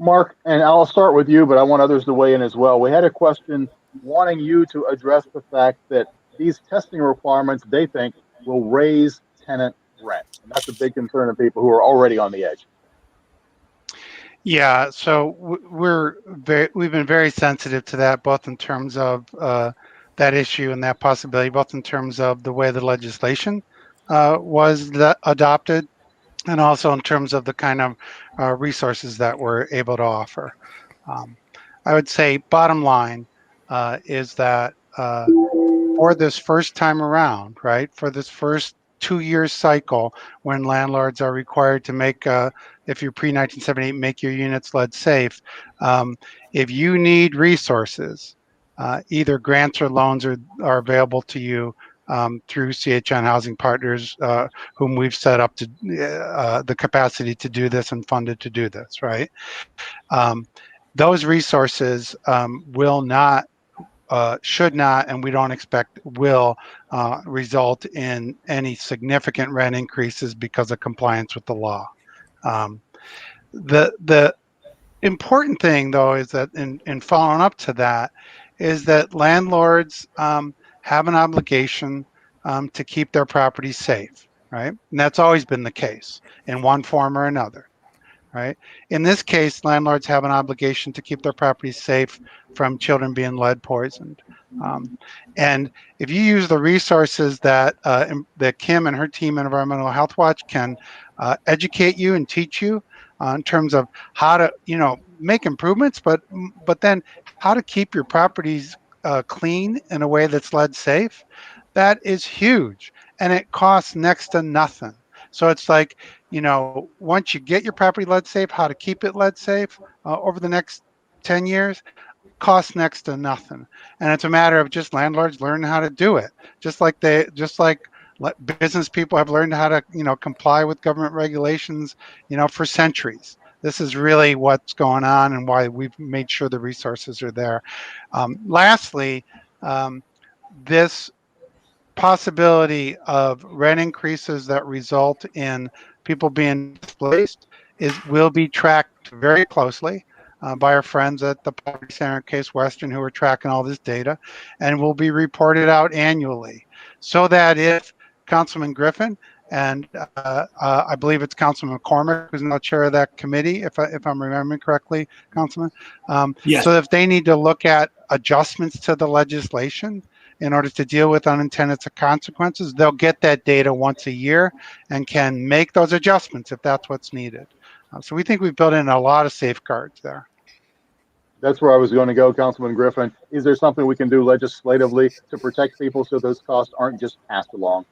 Mark, and I'll start with you, but I want others to weigh in as well. We had a question wanting you to address the fact that these testing requirements, they think, will raise tenant rent. And that's a big concern of people who are already on the edge. Yeah, so we've been very sensitive to that, both in terms of that issue and that possibility, both in terms of the way the legislation was adopted, and also in terms of the kind of resources that we're able to offer. I would say bottom line is that for this first time around, right, for this first 2-year cycle, when landlords are required to make, if you're pre-1978, make your units lead safe, if you need resources, either grants or loans are available to you through CHN Housing Partners, whom we've set up to the capacity to do this and funded to do this, right? Those resources will not, should not, and we don't expect will result in any significant rent increases because of compliance with the law. The important thing, though, is that in following up to that, is that landlords have an obligation to keep their properties safe, right? And that's always been the case in one form or another, right? In this case, landlords have an obligation to keep their properties safe from children being lead poisoned. And if you use the resources that Kim and her team at Environmental Health Watch can educate you and teach you in terms of how to, make improvements, but then how to keep your properties clean in a way that's lead safe, that is huge, and it costs next to nothing. So it's like, once you get your property lead safe, how to keep it lead safe over the next 10 years costs next to nothing. And it's a matter of just landlords learning how to do it. Just like business people have learned how to, comply with government regulations, for centuries. This is really what's going on and why we've made sure the resources are there. Lastly, this possibility of rent increases that result in people being displaced will be tracked very closely by our friends at the Poverty Center Case Western, who are tracking all this data, and will be reported out annually, so that if Councilman Griffin and I believe it's Councilman McCormick, who's now chair of that committee, if I'm remembering correctly, Councilman. Yes. So if they need to look at adjustments to the legislation in order to deal with unintended consequences, they'll get that data once a year and can make those adjustments if that's what's needed. So we think we've built in a lot of safeguards there. That's where I was going to go, Councilman Griffin. Is there something we can do legislatively to protect people so those costs aren't just passed along?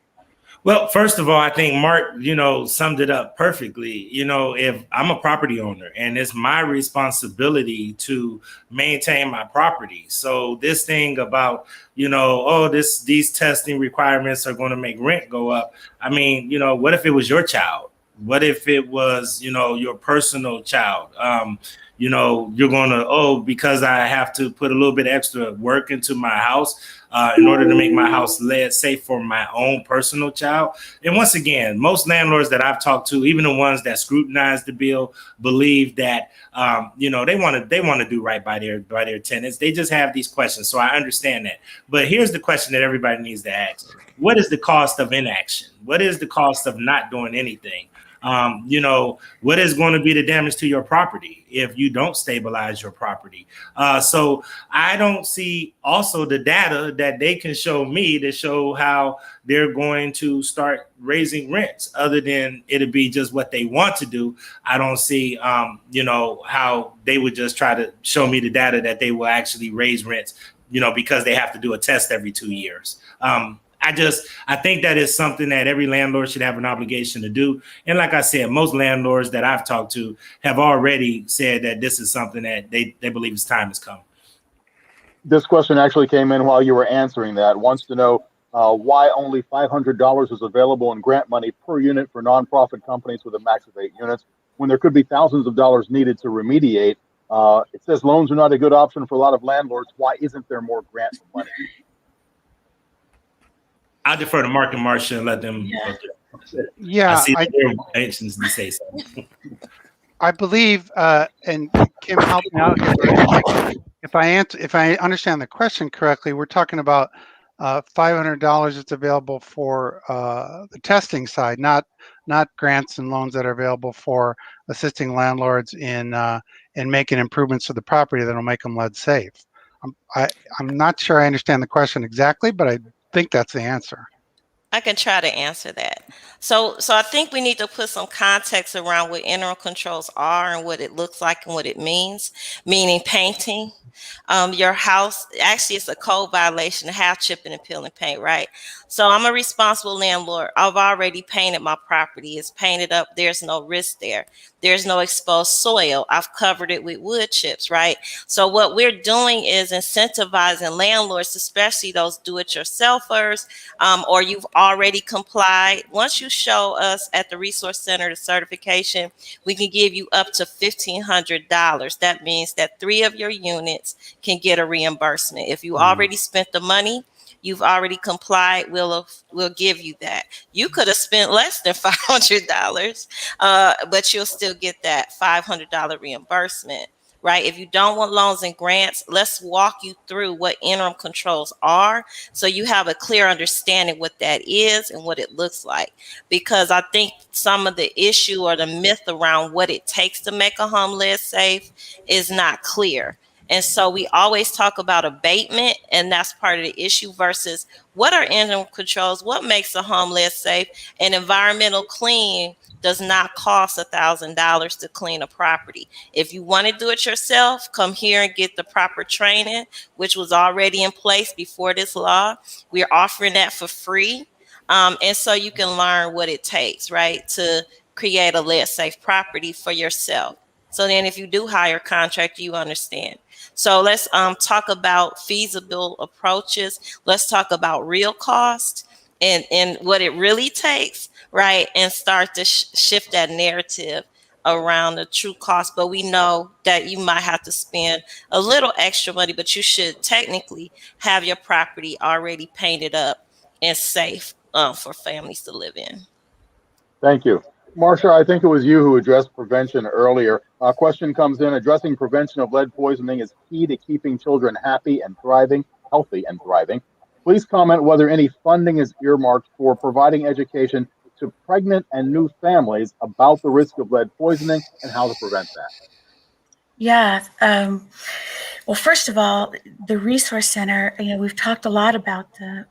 Well, first of all, I think Mark, summed it up perfectly. If I'm a property owner and it's my responsibility to maintain my property. So this thing about, these testing requirements are going to make rent go up. I mean, what if it was your child? What if it was, your personal child? You're going to, because I have to put a little bit extra work into my house in order to make my house lead safe for my own personal child. And once again, most landlords that I've talked to, even the ones that scrutinize the bill, believe that, they want to do right by their tenants. They just have these questions. So I understand that. But here's the question that everybody needs to ask. What is the cost of inaction? What is the cost of not doing anything? What is going to be the damage to your property if you don't stabilize your property? So I don't see also the data that they can show me to show how they're going to start raising rents, other than it'll be just what they want to do. I don't see, how they would just try to show me the data that they will actually raise rents, because they have to do a test every 2 years. I think that is something that every landlord should have an obligation to do. And like I said, most landlords that I've talked to have already said that this is something that they believe its time has come. This question actually came in while you were answering that. Wants to know why only $500 is available in grant money per unit for nonprofit companies with a max of 8 units, when there could be thousands of dollars needed to remediate. It says loans are not a good option for a lot of landlords. Why isn't there more grant money? I'll defer to Mark and Marcia and let them. Yeah, I see they're anxious to say something. I believe, and Kim, help me out here. If I understand the question correctly, we're talking about $500 that's available for the testing side, not grants and loans that are available for assisting landlords in making improvements to the property that'll make them lead safe. I'm not sure I understand the question exactly, but I think that's the answer. I can try to answer that. So I think we need to put some context around what interim controls are and what it looks like and what it means, meaning painting. Your house, actually it's a code violation to have chipping and peeling paint, right? So I'm a responsible landlord. I've already painted my property. It's painted up. There's no risk there. There's no exposed soil. I've covered it with wood chips, right? So what we're doing is incentivizing landlords, especially those do-it-yourselfers, or you've already complied. Once you show us at the Resource Center the certification, we can give you up to $1,500. That means that 3 of your units can get a reimbursement. If you already spent the money, you've already complied, we'll give you that. You could have spent less than $500, but you'll still get that $500 reimbursement, right? If you don't want loans and grants, let's walk you through what interim controls are so you have a clear understanding what that is and what it looks like. Because I think some of the issue or the myth around what it takes to make a home lead safe is not clear. And so we always talk about abatement, and that's part of the issue, versus what are interim controls, what makes a home lead safe and environmental clean does not cost $1,000 to clean a property. If you want to do it yourself, come here and get the proper training, which was already in place before this law. We're offering that for free. And so you can learn what it takes, right, to create a lead safe property for yourself. So then if you do hire a contractor, you understand. So let's talk about feasible approaches. Let's talk about real cost and what it really takes, right? And start to shift that narrative around the true cost. But we know that you might have to spend a little extra money, but you should technically have your property already painted up and safe for families to live in. Thank you. Marcia, I think it was you who addressed prevention earlier. A question comes in: addressing prevention of lead poisoning is key to keeping children healthy and thriving. Please comment whether any funding is earmarked for providing education to pregnant and new families about the risk of lead poisoning and how to prevent that. Yeah. Well, first of all, the Resource Center, we've talked a lot about the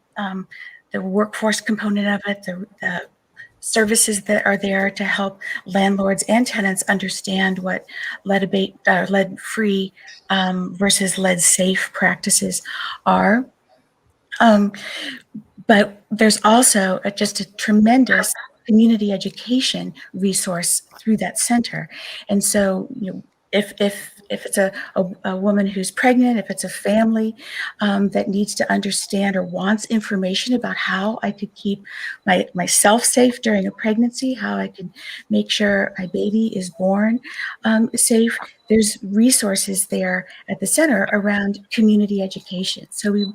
workforce component of it, the services that are there to help landlords and tenants understand what lead-free versus lead-safe practices are. But there's also just a tremendous community education resource through that center. And so, if it's a woman who's pregnant, if it's a family that needs to understand or wants information about how I could keep myself safe during a pregnancy, how I can make sure my baby is born safe, there's resources there at the center around community education. So we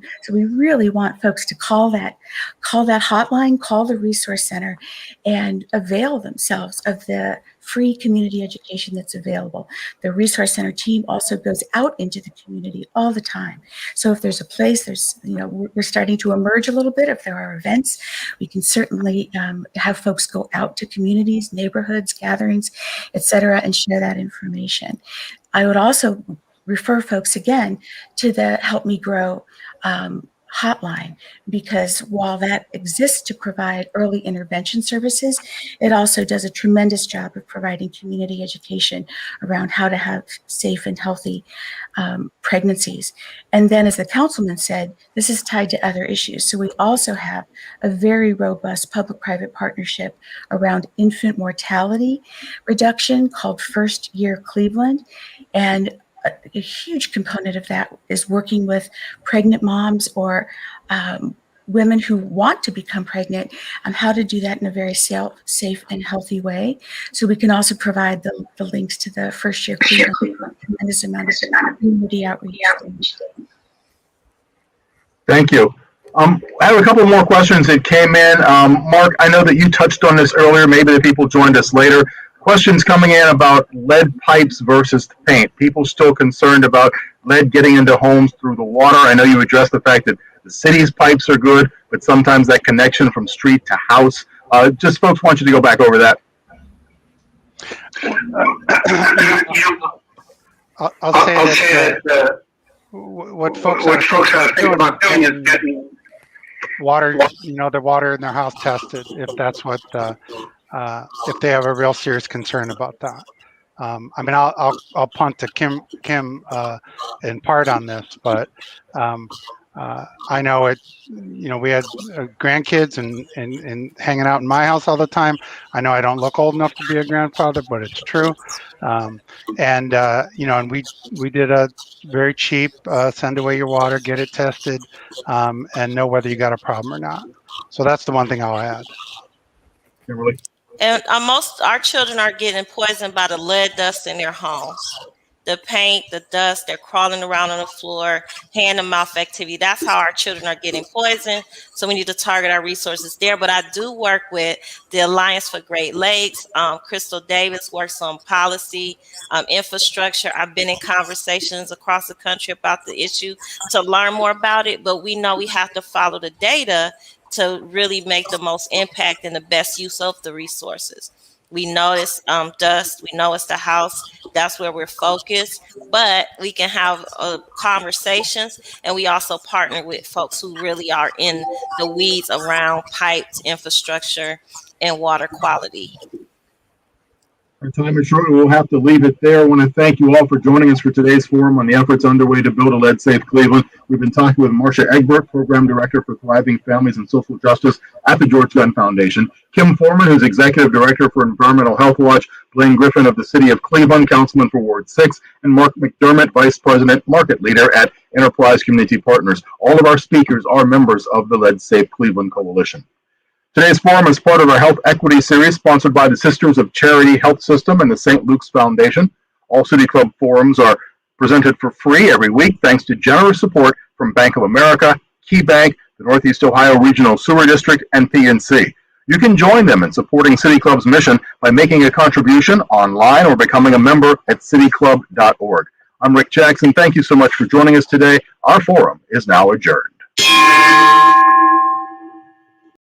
really want folks to call that hotline, call the Resource Center, and avail themselves of the free community education that's available. The Resource Center team also goes out into the community all the time. So if there's a place, we're starting to emerge a little bit. If there are events, we can certainly have folks go out to communities, neighborhoods, gatherings, et cetera, and share that information. I would also refer folks again to the Help Me Grow hotline, because while that exists to provide early intervention services, it also does a tremendous job of providing community education around how to have safe and healthy pregnancies. And then, as the councilman said, this is tied to other issues. So we also have a very robust public-private partnership around infant mortality reduction called First Year Cleveland. And a huge component of that is working with pregnant moms or women who want to become pregnant on how to do that in a very safe and healthy way. So we can also provide the links to the First Year Cleveland, tremendous amount of community outreach. Thank you. I have a couple more questions that came in. Mark, I know that you touched on this earlier. Maybe the people joined us later. Questions coming in about lead pipes versus paint. People still concerned about lead getting into homes through the water. I know you addressed the fact that the city's pipes are good, but sometimes that connection from street to house. Just folks want you to go back over that. I'll say that what folks are thinking about doing is getting water, the water in their house tested, if that's what if they have a real serious concern about that. I'll punt to Kim in part on this, but I know it. We had grandkids and hanging out in my house all the time. I know I don't look old enough to be a grandfather, but it's true. And we did a very cheap send away your water, get it tested, and know whether you got a problem or not. So that's the one thing I'll add. Kimberly? And most our children are getting poisoned by the lead dust in their homes. The paint, the dust, they're crawling around on the floor, hand to mouth activity. That's how our children are getting poisoned. So we need to target our resources there. But I do work with the Alliance for Great Lakes. Crystal Davis works on policy, infrastructure. I've been in conversations across the country about the issue to learn more about it. But we know we have to follow the data to really make the most impact and the best use of the resources. We know it's dust. We know it's the house. That's where we're focused. But we can have conversations, and we also partner with folks who really are in the weeds around piped infrastructure and water quality. Our time is short. We'll have to leave it there. I want to thank you all for joining us for today's forum on the efforts underway to build a lead-safe Cleveland. We've been talking with Marcia Egbert, Program Director for Thriving Families and Social Justice at the George Glenn Foundation, Kim Foreman, who's Executive Director for Environmental Health Watch, Blaine Griffin of the City of Cleveland, Councilman for Ward 6, and Mark McDermott, Vice President, Market Leader at Enterprise Community Partners. All of our speakers are members of the Lead Safe Cleveland Coalition. Today's forum is part of our Health Equity Series sponsored by the Sisters of Charity Health System and the St. Luke's Foundation. All City Club forums are presented for free every week thanks to generous support from Bank of America, Key Bank, the Northeast Ohio Regional Sewer District, and PNC. You can join them in supporting City Club's mission by making a contribution online or becoming a member at cityclub.org. I'm Rick Jackson. Thank you so much for joining us today. Our forum is now adjourned.